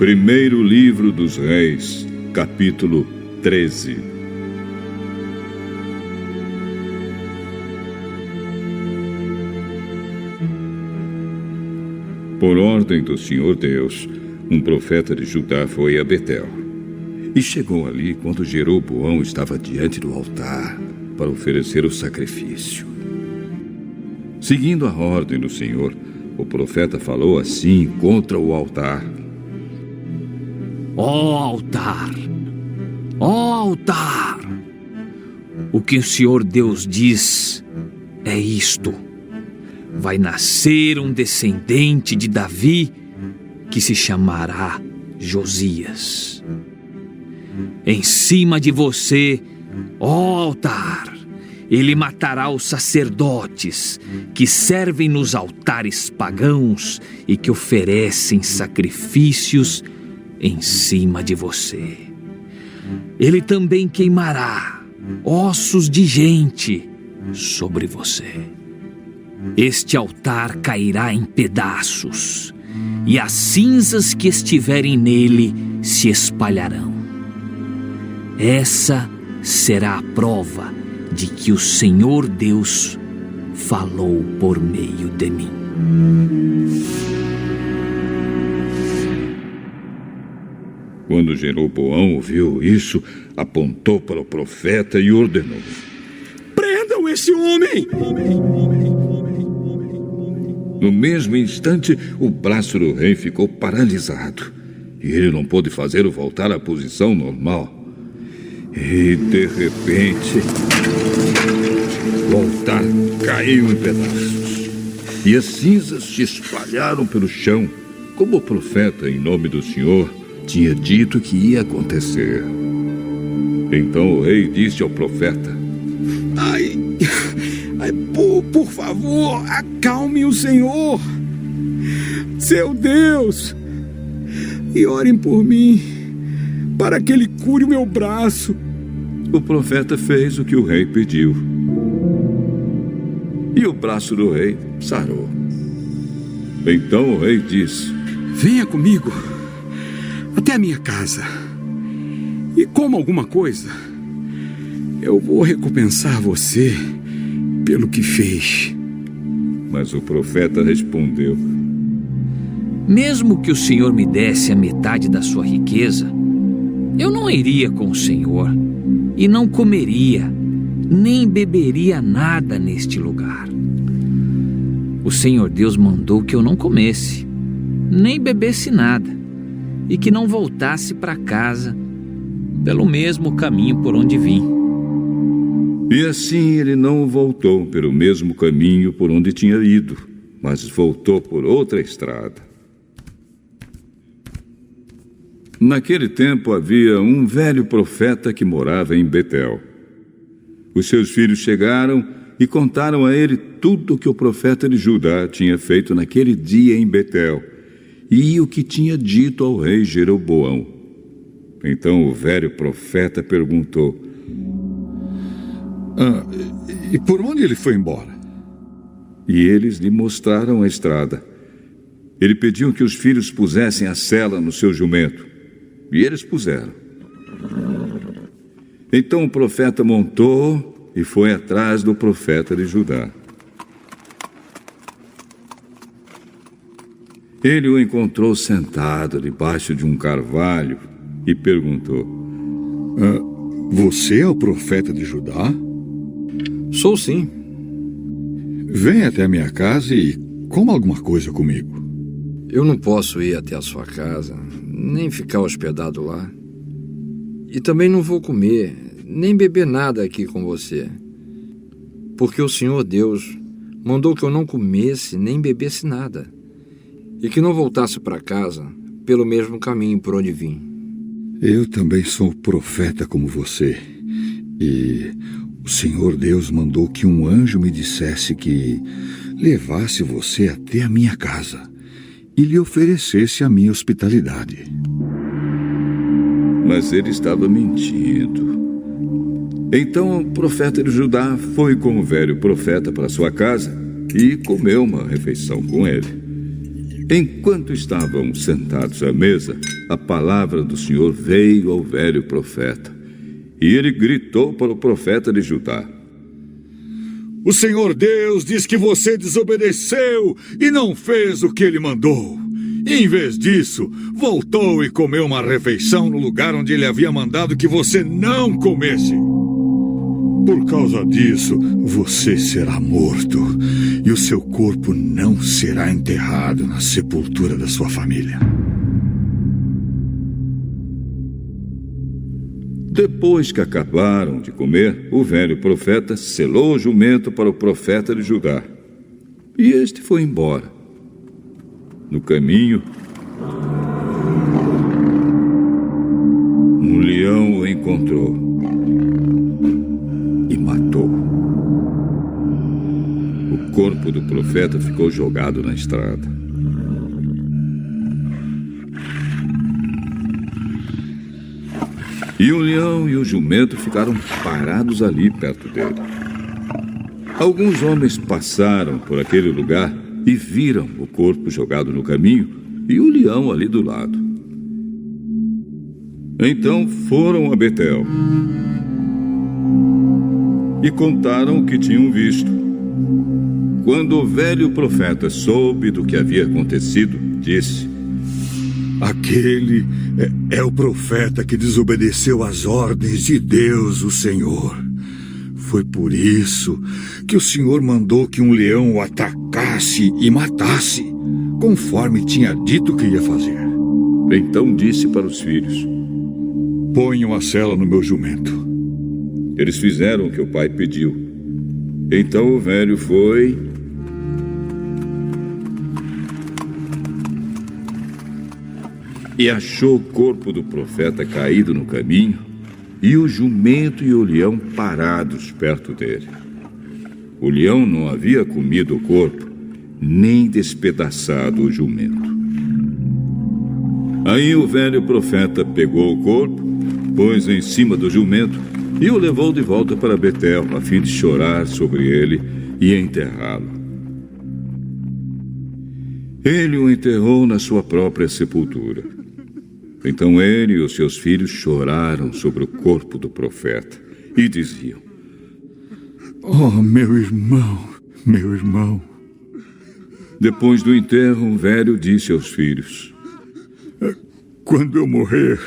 Primeiro livro dos Reis, capítulo 13. Por ordem do Senhor Deus, um profeta de Judá foi a Betel. E chegou ali quando Jeroboão estava diante do altar para oferecer o sacrifício. Seguindo a ordem do Senhor, o profeta falou assim contra o altar: Ó altar! Ó altar! O que o Senhor Deus diz é isto: vai nascer um descendente de Davi que se chamará Josias. Em cima de você, ó altar, ele matará os sacerdotes que servem nos altares pagãos e que oferecem sacrifícios em cima de você. Ele também queimará ossos de gente sobre você. Este altar cairá em pedaços, e as cinzas que estiverem nele se espalharão. Essa será a prova de que o Senhor Deus falou por meio de mim. Quando Jeroboão ouviu isso, apontou para o profeta e ordenou: prendam esse homem! No mesmo instante, o braço do rei ficou paralisado e ele não pôde fazê-lo voltar à posição normal. E, de repente, o altar caiu em pedaços e as cinzas se espalharam pelo chão, como o profeta, em nome do Senhor, tinha dito que ia acontecer. Então o rei disse ao profeta: por favor, acalme o Senhor, seu Deus, e orem por mim, para que ele cure o meu braço. O profeta fez o que o rei pediu, e o braço do rei sarou. Então o rei disse: venha comigo até a minha casa e coma alguma coisa. Eu vou recompensar você pelo que fez. Mas o profeta respondeu: mesmo que o Senhor me desse a metade da sua riqueza, eu não iria com o Senhor e não comeria, nem beberia nada neste lugar. O Senhor Deus mandou que eu não comesse, nem bebesse nada, e que não voltasse para casa pelo mesmo caminho por onde vim. E assim ele não voltou pelo mesmo caminho por onde tinha ido, mas voltou por outra estrada. Naquele tempo havia um velho profeta que morava em Betel. Os seus filhos chegaram e contaram a ele tudo o que o profeta de Judá tinha feito naquele dia em Betel e o que tinha dito ao rei Jeroboão. Então o velho profeta perguntou: e por onde ele foi embora? E eles lhe mostraram a estrada. Ele pediu que os filhos pusessem a sela no seu jumento, e eles puseram. Então o profeta montou e foi atrás do profeta de Judá. Ele o encontrou sentado debaixo de um carvalho e perguntou: você é o profeta de Judá? Sou sim. Venha até a minha casa e coma alguma coisa comigo. Eu não posso ir até a sua casa, nem ficar hospedado lá. E também não vou comer, nem beber nada aqui com você. Porque o Senhor Deus mandou que eu não comesse, nem bebesse nada. E que não voltasse para casa pelo mesmo caminho por onde vim. Eu também sou profeta como você. E o Senhor Deus mandou que um anjo me dissesse que levasse você até a minha casa e lhe oferecesse a minha hospitalidade. Mas ele estava mentindo. Então o profeta de Judá foi com o velho profeta para sua casa e comeu uma refeição com ele. Enquanto estavam sentados à mesa, a palavra do Senhor veio ao velho profeta. E ele gritou para o profeta de Judá: O Senhor Deus diz que você desobedeceu e não fez o que ele mandou. Em vez disso, voltou e comeu uma refeição no lugar onde ele havia mandado que você não comesse. Por causa disso, você será morto e o seu corpo não será enterrado na sepultura da sua família. Depois que acabaram de comer, o velho profeta selou o jumento para o profeta de Judá. E este foi embora. No caminho, um leão o encontrou e matou. O corpo do profeta ficou jogado na estrada. E o leão e o jumento ficaram parados ali perto dele. Alguns homens passaram por aquele lugar e viram o corpo jogado no caminho e o leão ali do lado. Então foram a Betel e contaram o que tinham visto. Quando o velho profeta soube do que havia acontecido, disse: Aquele é o profeta que desobedeceu às ordens de Deus, o Senhor. Foi por isso que o Senhor mandou que um leão o atacasse e matasse, conforme tinha dito que ia fazer. Então disse para os filhos: Ponham a sela no meu jumento. Eles fizeram o que o pai pediu. Então o velho foi e achou o corpo do profeta caído no caminho e o jumento e o leão parados perto dele. O leão não havia comido o corpo, nem despedaçado o jumento. Aí o velho profeta pegou o corpo, pôs em cima do jumento e o levou de volta para Betel, a fim de chorar sobre ele e enterrá-lo. Ele o enterrou na sua própria sepultura. Então ele e os seus filhos choraram sobre o corpo do profeta e diziam: Oh, meu irmão, meu irmão. Depois do enterro, o velho disse aos filhos: Quando eu morrer,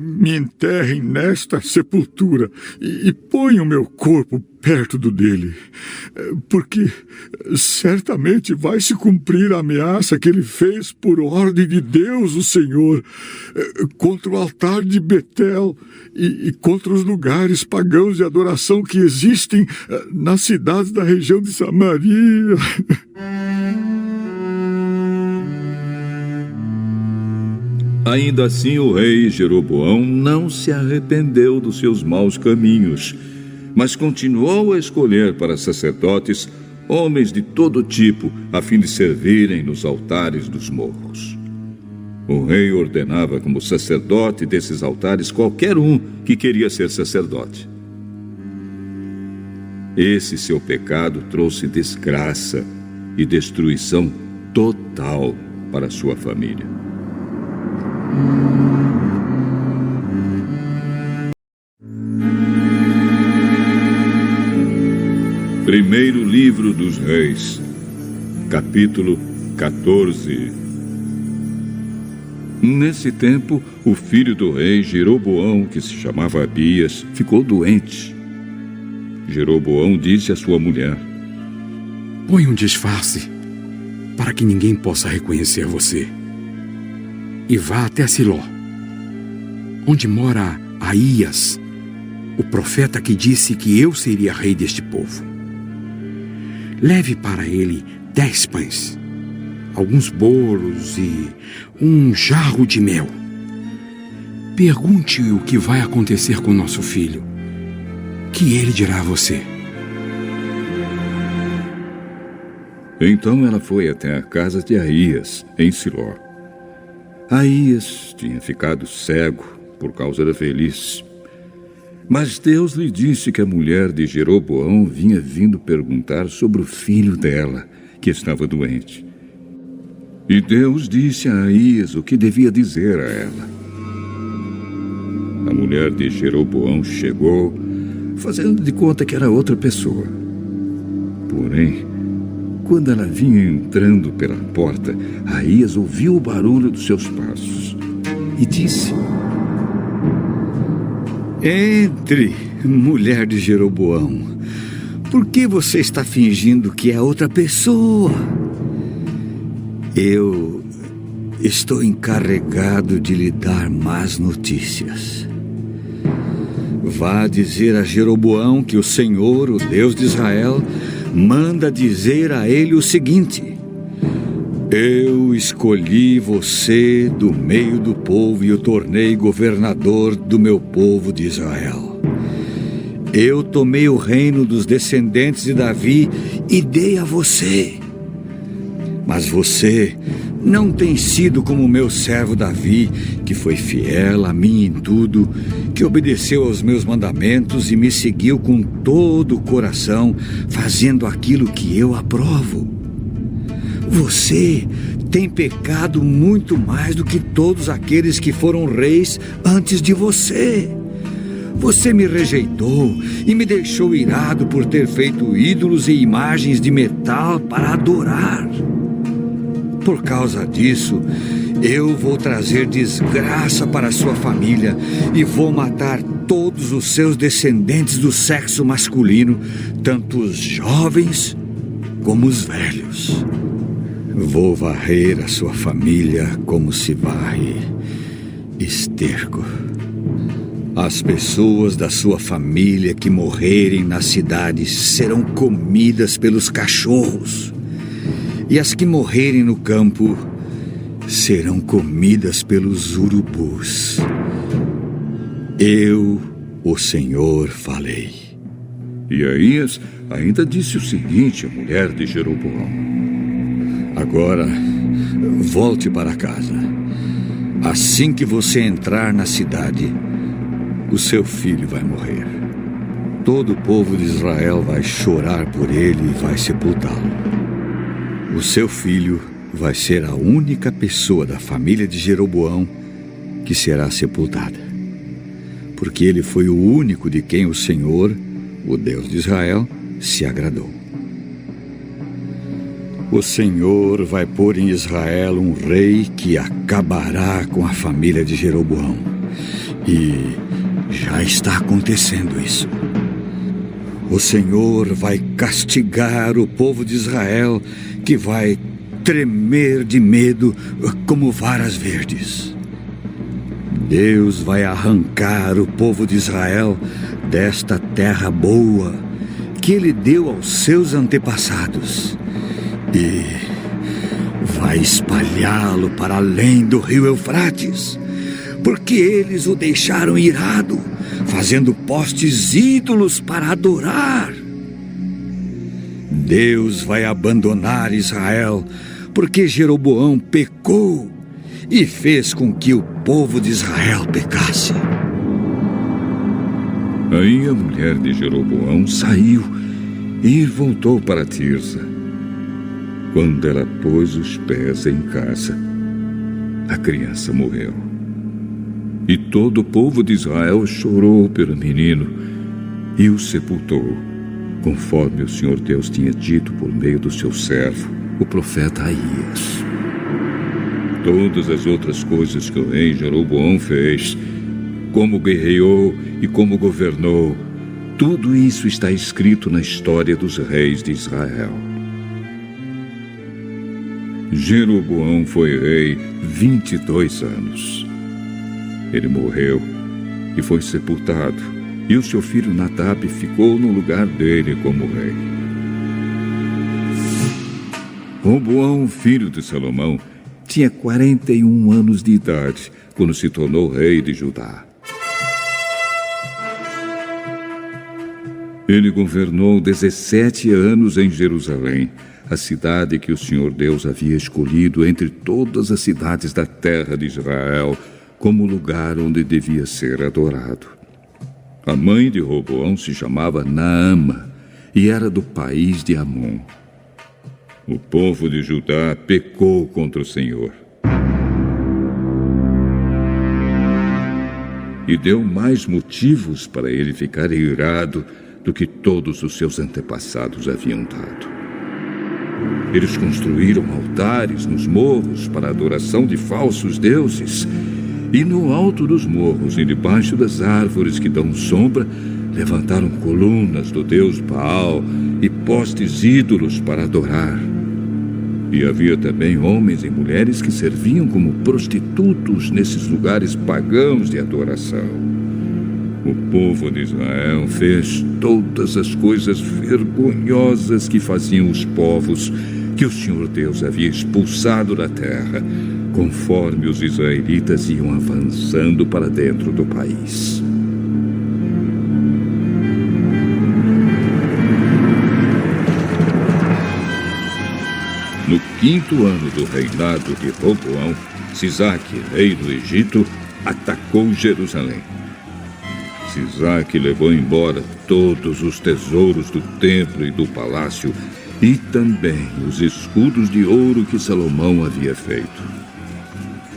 me enterrem nesta sepultura e ponham meu corpo perto do dele, porque certamente vai se cumprir a ameaça que ele fez por ordem de Deus, o Senhor, contra o altar de Betel e contra os lugares pagãos de adoração que existem nas cidades da região de Samaria. Ainda assim, o rei Jeroboão não se arrependeu dos seus maus caminhos, mas continuou a escolher para sacerdotes homens de todo tipo, a fim de servirem nos altares dos morros. O rei ordenava como sacerdote desses altares qualquer um que queria ser sacerdote. Esse seu pecado trouxe desgraça e destruição total para sua família. Primeiro livro dos Reis, capítulo 14. Nesse tempo, o filho do rei Jeroboão, que se chamava Abias, ficou doente. Jeroboão disse à sua mulher: Põe um disfarce para que ninguém possa reconhecer você. E vá até Siló, onde mora Aías, o profeta que disse que eu seria rei deste povo. Leve para ele 10 pães, alguns bolos e um jarro de mel. Pergunte-o o que vai acontecer com nosso filho, que ele dirá a você. Então ela foi até a casa de Aías, em Siló. Aías tinha ficado cego por causa da velhice. Mas Deus lhe disse que a mulher de Jeroboão vinha vindo perguntar sobre o filho dela, que estava doente. E Deus disse a Aías o que devia dizer a ela. A mulher de Jeroboão chegou, fazendo de conta que era outra pessoa. Porém, quando ela vinha entrando pela porta, Aías ouviu o barulho dos seus passos e disse: Entre, mulher de Jeroboão. Por que você está fingindo que é outra pessoa? Eu estou encarregado de lhe dar más notícias. Vá dizer a Jeroboão que o Senhor, o Deus de Israel, manda dizer a ele o seguinte: eu escolhi você do meio do povo e o tornei governador do meu povo de Israel. Eu tomei o reino dos descendentes de Davi e dei a você. Mas você não tem sido como meu servo Davi, que foi fiel a mim em tudo, que obedeceu aos meus mandamentos e me seguiu com todo o coração, fazendo aquilo que eu aprovo. Você tem pecado muito mais do que todos aqueles que foram reis antes de você. Você me rejeitou e me deixou irado por ter feito ídolos e imagens de metal para adorar. Por causa disso, eu vou trazer desgraça para a sua família e vou matar todos os seus descendentes do sexo masculino, tanto os jovens como os velhos. Vou varrer a sua família como se varre esterco. As pessoas da sua família que morrerem na cidade serão comidas pelos cachorros. E as que morrerem no campo serão comidas pelos urubus. Eu, o Senhor, falei. E Aías ainda disse o seguinte à mulher de Jeroboão: agora, volte para casa. Assim que você entrar na cidade, o seu filho vai morrer. Todo o povo de Israel vai chorar por ele e vai sepultá-lo. O seu filho vai ser a única pessoa da família de Jeroboão que será sepultada, porque ele foi o único de quem o Senhor, o Deus de Israel, se agradou. O Senhor vai pôr em Israel um rei que acabará com a família de Jeroboão. E já está acontecendo isso. O Senhor vai castigar o povo de Israel, que vai tremer de medo como varas verdes. Deus vai arrancar o povo de Israel desta terra boa que Ele deu aos seus antepassados e vai espalhá-lo para além do rio Eufrates, porque eles o deixaram irado, fazendo postes ídolos para adorar. Deus vai abandonar Israel, porque Jeroboão pecou e fez com que o povo de Israel pecasse. Aí a mulher de Jeroboão saiu e voltou para Tirsa. Quando ela pôs os pés em casa, a criança morreu. E todo o povo de Israel chorou pelo menino e o sepultou, conforme o Senhor Deus tinha dito por meio do seu servo, o profeta Aías. Todas as outras coisas que o rei Jeroboão fez, como guerreou e como governou, tudo isso está escrito na história dos reis de Israel. Jeroboão foi rei 22 anos. Ele morreu e foi sepultado, e o seu filho Nadab ficou no lugar dele como rei. Roboão, filho de Salomão, tinha 41 anos de idade quando se tornou rei de Judá. Ele governou 17 anos em Jerusalém, a cidade que o Senhor Deus havia escolhido entre todas as cidades da terra de Israel como lugar onde devia ser adorado. A mãe de Roboão se chamava Naama e era do país de Amon. O povo de Judá pecou contra o Senhor e deu mais motivos para ele ficar irado do que todos os seus antepassados haviam dado. Eles construíram altares nos morros para a adoração de falsos deuses, e no alto dos morros e debaixo das árvores que dão sombra, levantaram colunas do deus Baal e postes ídolos para adorar. E havia também homens e mulheres que serviam como prostitutos nesses lugares pagãos de adoração. O povo de Israel fez todas as coisas vergonhosas que faziam os povos que o Senhor Deus havia expulsado da terra, conforme os israelitas iam avançando para dentro do país. No 5º ano do reinado de Roboão, Sisaque, rei do Egito, atacou Jerusalém. Sisaque levou embora todos os tesouros do templo e do palácio e também os escudos de ouro que Salomão havia feito.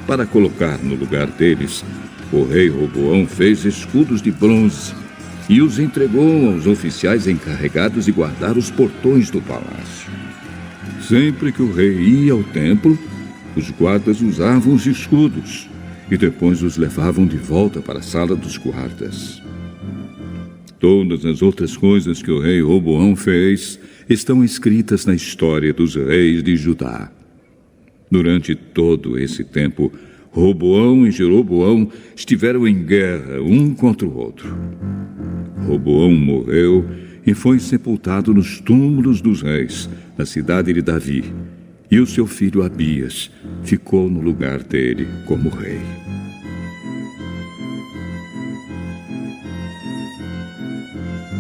Para colocar no lugar deles, o rei Roboão fez escudos de bronze e os entregou aos oficiais encarregados de guardar os portões do palácio. Sempre que o rei ia ao templo, os guardas usavam os escudos e depois os levavam de volta para a sala dos guardas. Todas as outras coisas que o rei Roboão fez estão escritas na história dos reis de Judá. Durante todo esse tempo, Roboão e Jeroboão estiveram em guerra um contra o outro. Roboão morreu e foi sepultado nos túmulos dos reis, na cidade de Davi, e o seu filho Abias ficou no lugar dele como rei.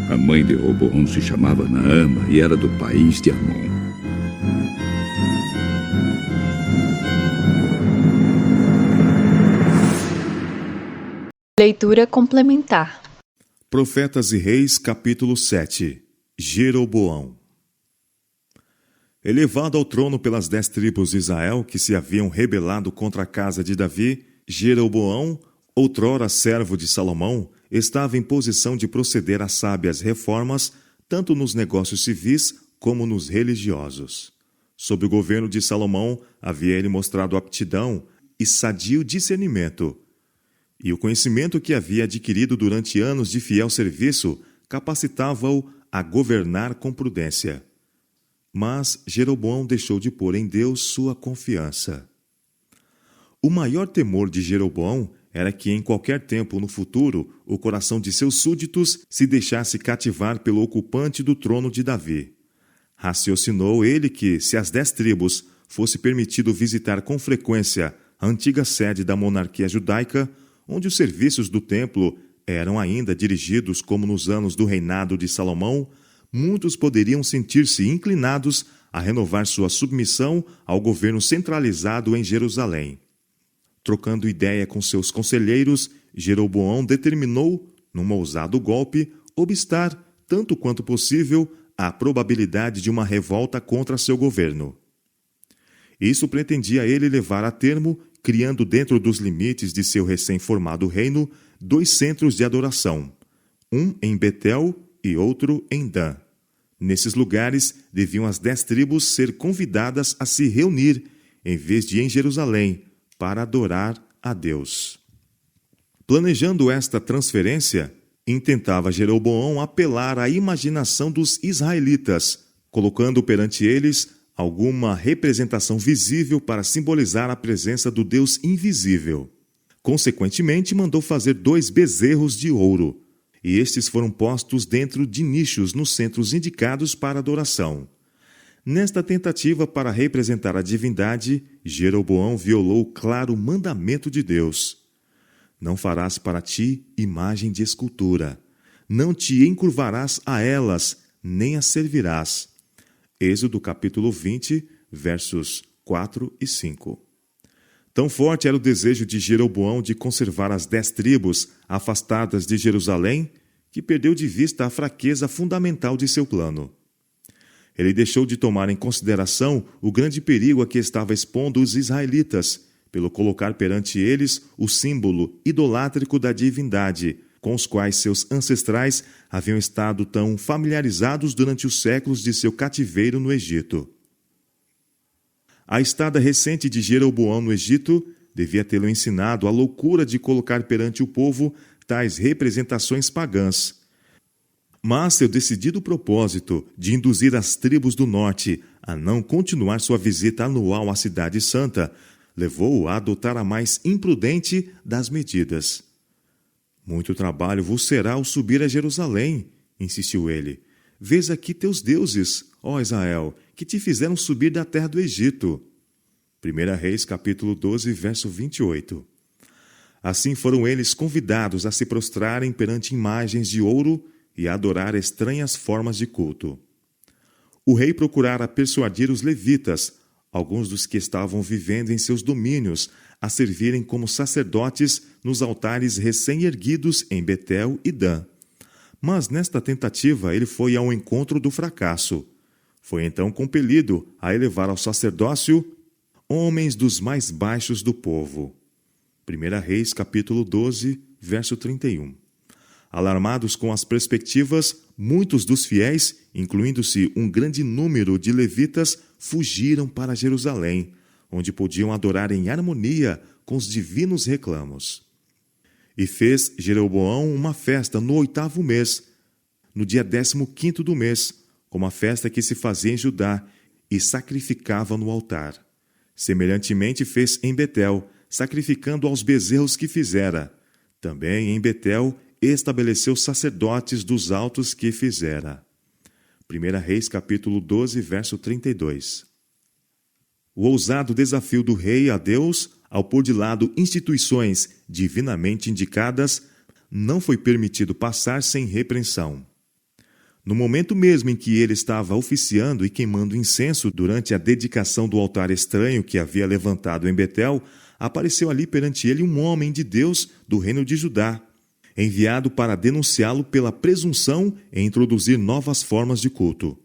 A mãe de Roboão se chamava Naama e era do país de Amon. Leitura complementar. Profetas e Reis, capítulo 7. Jeroboão. Elevado ao trono pelas 10 tribos de Israel que se haviam rebelado contra a casa de Davi, Jeroboão, outrora servo de Salomão, estava em posição de proceder a sábias reformas, tanto nos negócios civis como nos religiosos. Sob o governo de Salomão, havia ele mostrado aptidão e sadio discernimento, e o conhecimento que havia adquirido durante anos de fiel serviço capacitava-o a governar com prudência. Mas Jeroboão deixou de pôr em Deus sua confiança. O maior temor de Jeroboão era que em qualquer tempo no futuro o coração de seus súditos se deixasse cativar pelo ocupante do trono de Davi. Raciocinou ele que, se às 10 tribos fosse permitido visitar com frequência a antiga sede da monarquia judaica, onde os serviços do templo eram ainda dirigidos como nos anos do reinado de Salomão, muitos poderiam sentir-se inclinados a renovar sua submissão ao governo centralizado em Jerusalém. Trocando ideia com seus conselheiros, Jeroboão determinou, num ousado golpe, obstar, tanto quanto possível, a probabilidade de uma revolta contra seu governo. Isso pretendia ele levar a termo, criando dentro dos limites de seu recém-formado reino 2 centros de adoração, um em Betel e outro em Dan. Nesses lugares deviam as 10 tribos ser convidadas a se reunir, em vez de em Jerusalém, para adorar a Deus. Planejando esta transferência, intentava Jeroboão apelar à imaginação dos israelitas, colocando perante eles alguma representação visível para simbolizar a presença do Deus invisível. Consequentemente, mandou fazer 2 bezerros de ouro, e estes foram postos dentro de nichos nos centros indicados para adoração. Nesta tentativa para representar a divindade, Jeroboão violou o claro mandamento de Deus: não farás para ti imagem de escultura, não te encurvarás a elas, nem as servirás. Êxodo capítulo 20, versos 4 e 5. Tão forte era o desejo de Jeroboão de conservar as 10 tribos afastadas de Jerusalém, que perdeu de vista a fraqueza fundamental de seu plano. Ele deixou de tomar em consideração o grande perigo a que estava expondo os israelitas, pelo colocar perante eles o símbolo idolátrico da divindade, com os quais seus ancestrais haviam estado tão familiarizados durante os séculos de seu cativeiro no Egito. A estada recente de Jeroboão no Egito devia tê-lo ensinado a loucura de colocar perante o povo tais representações pagãs. Mas seu decidido propósito de induzir as tribos do norte a não continuar sua visita anual à Cidade Santa levou-o a adotar a mais imprudente das medidas. Muito trabalho vos será o subir a Jerusalém, insistiu ele. Vês aqui teus deuses, ó Israel, que te fizeram subir da terra do Egito. 1 Reis, capítulo 12, verso 28. Assim foram eles convidados a se prostrarem perante imagens de ouro e a adorar estranhas formas de culto. O rei procurara persuadir os levitas, alguns dos que estavam vivendo em seus domínios, a servirem como sacerdotes nos altares recém-erguidos em Betel e Dan. Mas nesta tentativa ele foi ao encontro do fracasso. Foi então compelido a elevar ao sacerdócio homens dos mais baixos do povo. 1 Reis, capítulo 12, verso 31. Alarmados com as perspectivas, muitos dos fiéis, incluindo-se um grande número de levitas, fugiram para Jerusalém, onde podiam adorar em harmonia com os divinos reclamos. E fez Jeroboão uma festa no 8º mês, no dia 15º do mês, como a festa que se fazia em Judá, e sacrificava no altar. Semelhantemente fez em Betel, sacrificando aos bezerros que fizera. Também em Betel estabeleceu sacerdotes dos altos que fizera. 1 Reis, capítulo 12, verso 32. O ousado desafio do rei a Deus, ao pôr de lado instituições divinamente indicadas, não foi permitido passar sem repreensão. No momento mesmo em que ele estava oficiando e queimando incenso durante a dedicação do altar estranho que havia levantado em Betel, apareceu ali perante ele um homem de Deus do reino de Judá, enviado para denunciá-lo pela presunção em introduzir novas formas de culto.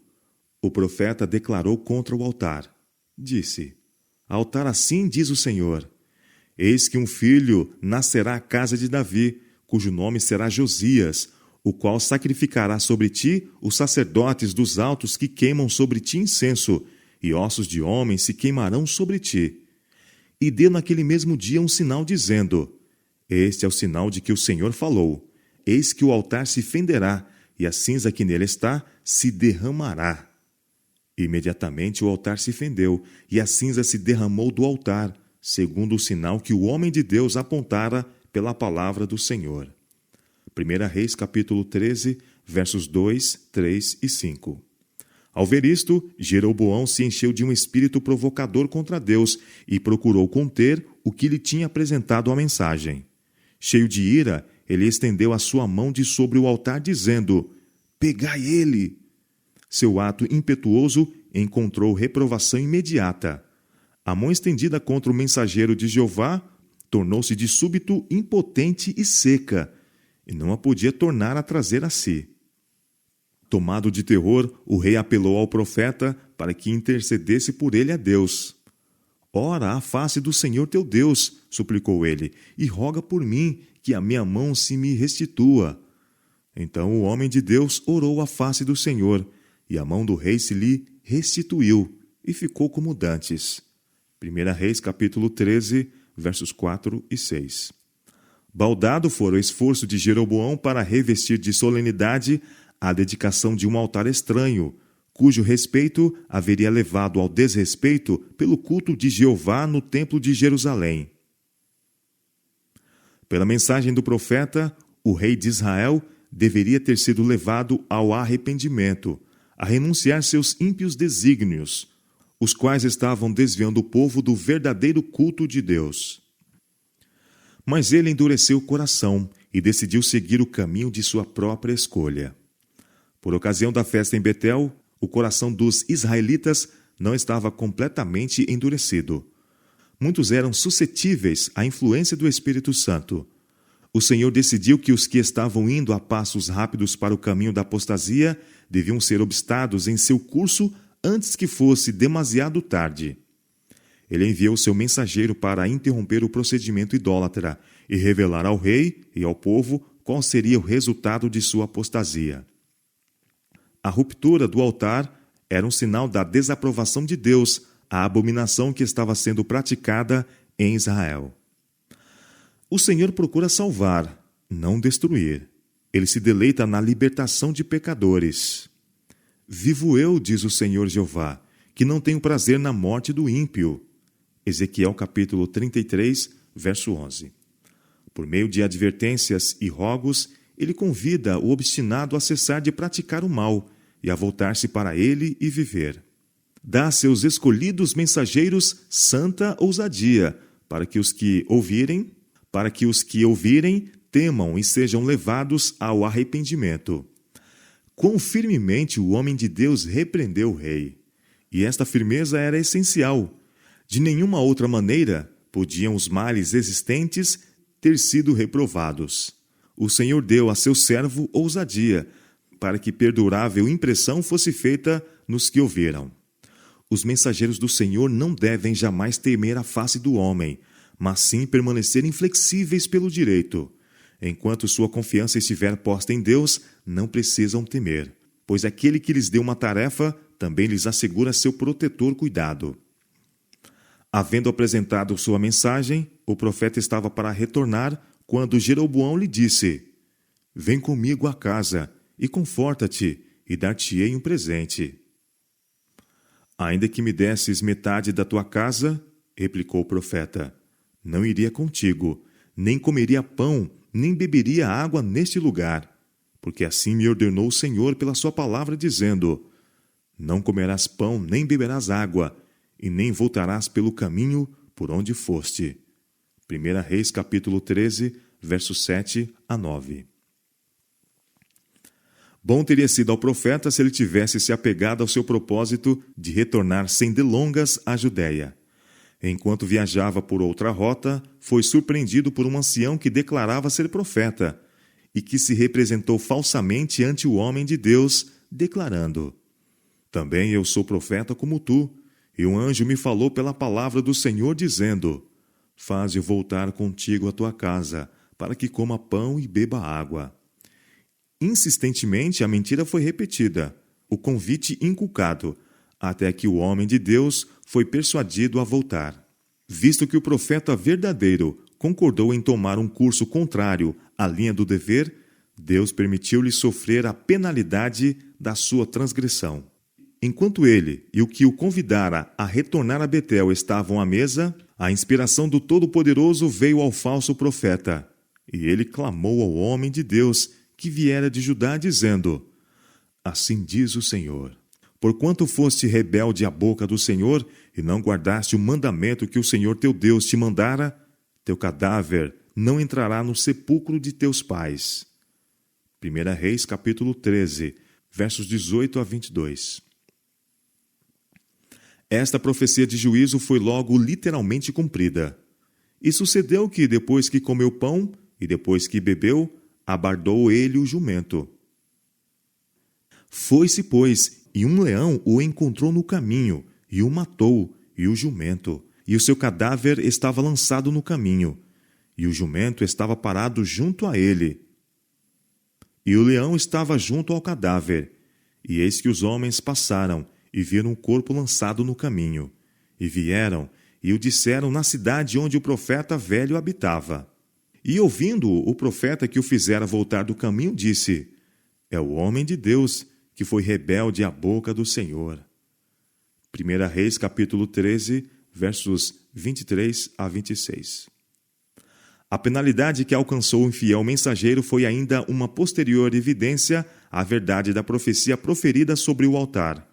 O profeta declarou contra o altar. Disse: Altar assim diz o Senhor: Eis que um filho nascerá à casa de Davi, cujo nome será Josias, o qual sacrificará sobre ti os sacerdotes dos altos que queimam sobre ti incenso, e ossos de homens se queimarão sobre ti. E deu naquele mesmo dia um sinal dizendo: Este é o sinal de que o Senhor falou. Eis que o altar se fenderá, e a cinza que nele está se derramará. Imediatamente o altar se fendeu, e a cinza se derramou do altar, segundo o sinal que o homem de Deus apontara pela palavra do Senhor. 1 Reis, capítulo 13, versos 2, 3 e 5. Ao ver isto, Jeroboão se encheu de um espírito provocador contra Deus e procurou conter o que lhe tinha apresentado a mensagem. Cheio de ira, ele estendeu a sua mão de sobre o altar, dizendo: Pegai ele! Seu ato impetuoso encontrou reprovação imediata. A mão estendida contra o mensageiro de Jeová tornou-se de súbito impotente e seca, e não a podia tornar a trazer a si. Tomado de terror, o rei apelou ao profeta para que intercedesse por ele a Deus. Ora à face do Senhor teu Deus, suplicou ele, e roga por mim, que a minha mão se me restitua. Então o homem de Deus orou à face do Senhor, e a mão do rei se lhe restituiu, e ficou como dantes. 1 Reis, capítulo 13, versos 4 e 6. Baldado fora o esforço de Jeroboão para revestir de solenidade a dedicação de um altar estranho, cujo respeito haveria levado ao desrespeito pelo culto de Jeová no templo de Jerusalém. Pela mensagem do profeta, o rei de Israel deveria ter sido levado ao arrependimento, a renunciar seus ímpios desígnios, os quais estavam desviando o povo do verdadeiro culto de Deus. Mas ele endureceu o coração e decidiu seguir o caminho de sua própria escolha. Por ocasião da festa em Betel, o coração dos israelitas não estava completamente endurecido. Muitos eram suscetíveis à influência do Espírito Santo. O Senhor decidiu que os que estavam indo a passos rápidos para o caminho da apostasia deviam ser obstados em seu curso antes que fosse demasiado tarde. Ele enviou seu mensageiro para interromper o procedimento idólatra e revelar ao rei e ao povo qual seria o resultado de sua apostasia. A ruptura do altar era um sinal da desaprovação de Deus, a abominação que estava sendo praticada em Israel. O Senhor procura salvar, não destruir. Ele se deleita na libertação de pecadores. Vivo eu, diz o Senhor Jeová, que não tenho prazer na morte do ímpio. Ezequiel capítulo 33, verso 11. Por meio de advertências e rogos, ele convida o obstinado a cessar de praticar o mal e a voltar-se para ele e viver. Dá a seus escolhidos mensageiros santa ousadia, para que os que ouvirem temam e sejam levados ao arrependimento. Quão firmemente o homem de Deus repreendeu o rei. E esta firmeza era essencial. De nenhuma outra maneira podiam os males existentes ter sido reprovados. O Senhor deu a seu servo ousadia, para que perdurável impressão fosse feita nos que ouviram. Os mensageiros do Senhor não devem jamais temer a face do homem, mas sim permanecer inflexíveis pelo direito. Enquanto sua confiança estiver posta em Deus, não precisam temer, pois aquele que lhes deu uma tarefa também lhes assegura seu protetor cuidado. Havendo apresentado sua mensagem, o profeta estava para retornar quando Jeroboão lhe disse: Vem comigo à casa e conforta-te, e dar-te-ei um presente. Ainda que me desses metade da tua casa, replicou o profeta, não iria contigo, nem comeria pão, nem beberia água neste lugar, porque assim me ordenou o Senhor pela sua palavra, dizendo: Não comerás pão, nem beberás água, e nem voltarás pelo caminho por onde foste. 1 Reis capítulo 13, versos 7 a 9. Bom teria sido ao profeta se ele tivesse se apegado ao seu propósito de retornar sem delongas à Judéia. Enquanto viajava por outra rota, foi surpreendido por um ancião que declarava ser profeta e que se representou falsamente ante o homem de Deus, declarando: Também eu sou profeta como tu, e um anjo me falou pela palavra do Senhor, dizendo: Faze-o voltar contigo à tua casa, para que coma pão e beba água. Insistentemente a mentira foi repetida, o convite inculcado, até que o homem de Deus foi persuadido a voltar. Visto que o profeta verdadeiro concordou em tomar um curso contrário à linha do dever, Deus permitiu-lhe sofrer a penalidade da sua transgressão. Enquanto ele e o que o convidara a retornar a Betel estavam à mesa, a inspiração do Todo-Poderoso veio ao falso profeta, e ele clamou ao homem de Deus que viera de Judá, dizendo: Assim diz o Senhor, porquanto foste rebelde à boca do Senhor e não guardaste o mandamento que o Senhor teu Deus te mandara, teu cadáver não entrará no sepulcro de teus pais. 1 Reis capítulo 13, versos 18 a 22. Esta profecia de juízo foi logo literalmente cumprida. E sucedeu que, depois que comeu pão e depois que bebeu, abardou ele o jumento. Foi-se, pois, e um leão o encontrou no caminho, e o matou, e o jumento, e o seu cadáver estava lançado no caminho, e o jumento estava parado junto a ele. E o leão estava junto ao cadáver, e eis que os homens passaram, e viram o corpo lançado no caminho, e vieram, e o disseram na cidade onde o profeta velho habitava. E ouvindo o profeta que o fizera voltar do caminho, disse: É o homem de Deus que foi rebelde à boca do Senhor. 1 Reis capítulo 13, versos 23 a 26. A penalidade que alcançou o infiel mensageiro foi ainda uma posterior evidência à verdade da profecia proferida sobre o altar.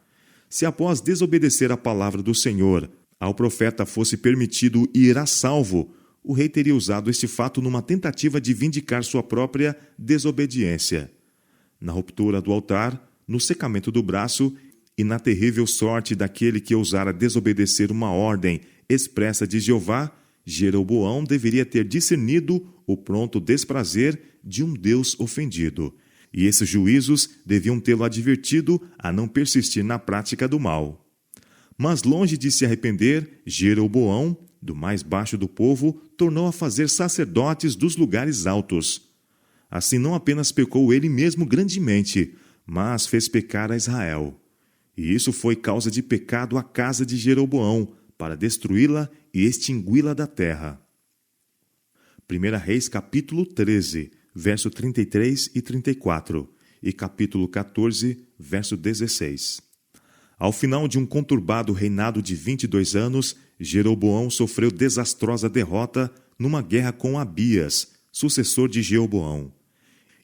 Se após desobedecer a palavra do Senhor, ao profeta fosse permitido ir a salvo, o rei teria usado este fato numa tentativa de vindicar sua própria desobediência. Na ruptura do altar, no secamento do braço e na terrível sorte daquele que ousara desobedecer uma ordem expressa de Jeová, Jeroboão deveria ter discernido o pronto desprazer de um Deus ofendido, e esses juízos deviam tê-lo advertido a não persistir na prática do mal. Mas longe de se arrepender, Jeroboão, do mais baixo do povo, tornou a fazer sacerdotes dos lugares altos. Assim não apenas pecou ele mesmo grandemente, mas fez pecar a Israel. E isso foi causa de pecado à casa de Jeroboão, para destruí-la e extingui-la da terra. 1 Reis capítulo 13, verso 33 e 34, e capítulo 14, verso 16. Ao final de um conturbado reinado de 22 anos, Jeroboão sofreu desastrosa derrota numa guerra com Abias, sucessor de Jeroboão.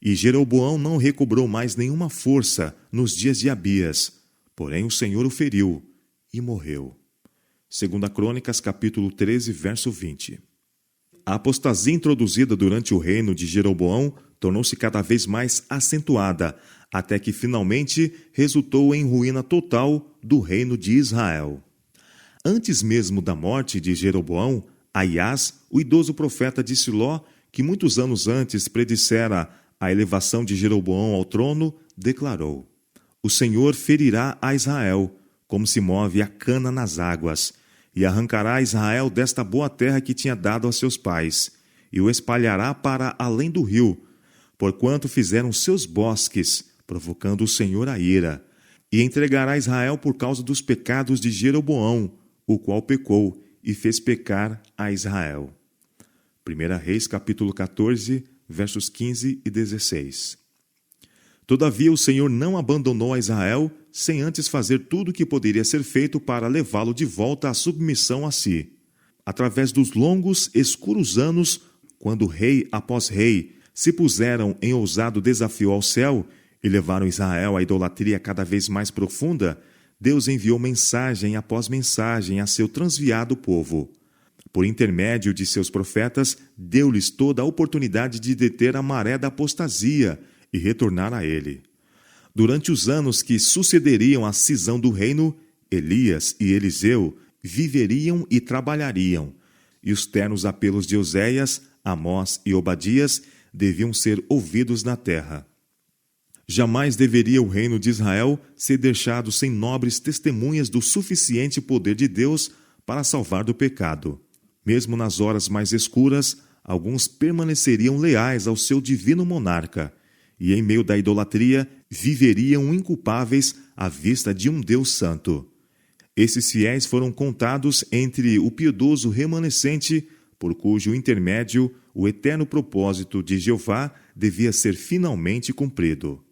E Jeroboão não recobrou mais nenhuma força nos dias de Abias, porém o Senhor o feriu e morreu. 2 Crônicas, capítulo 13, verso 20. A apostasia introduzida durante o reino de Jeroboão tornou-se cada vez mais acentuada, até que finalmente resultou em ruína total do reino de Israel. Antes mesmo da morte de Jeroboão, Aias, o idoso profeta de Siló, que muitos anos antes predissera a elevação de Jeroboão ao trono, declarou: O Senhor ferirá a Israel, como se move a cana nas águas, e arrancará Israel desta boa terra que tinha dado a seus pais, e o espalhará para além do rio, porquanto fizeram seus bosques, provocando o Senhor a ira, e entregará Israel por causa dos pecados de Jeroboão, o qual pecou e fez pecar a Israel. 1 Reis capítulo 14, versos 15 e 16. Todavia o Senhor não abandonou a Israel sem antes fazer tudo o que poderia ser feito para levá-lo de volta à submissão a si. Através dos longos, escuros anos, quando rei após rei se puseram em ousado desafio ao céu e levaram Israel à idolatria cada vez mais profunda, Deus enviou mensagem após mensagem a seu transviado povo. Por intermédio de seus profetas, deu-lhes toda a oportunidade de deter a maré da apostasia e retornar a ele. Durante os anos que sucederiam à cisão do reino, Elias e Eliseu viveriam e trabalhariam, e os ternos apelos de Oséias, Amós e Obadias deviam ser ouvidos na terra. Jamais deveria o reino de Israel ser deixado sem nobres testemunhas do suficiente poder de Deus para salvar do pecado. Mesmo nas horas mais escuras, alguns permaneceriam leais ao seu divino monarca, e em meio da idolatria viveriam inculpáveis à vista de um Deus santo. Esses fiéis foram contados entre o piedoso remanescente, por cujo intermédio o eterno propósito de Jeová devia ser finalmente cumprido.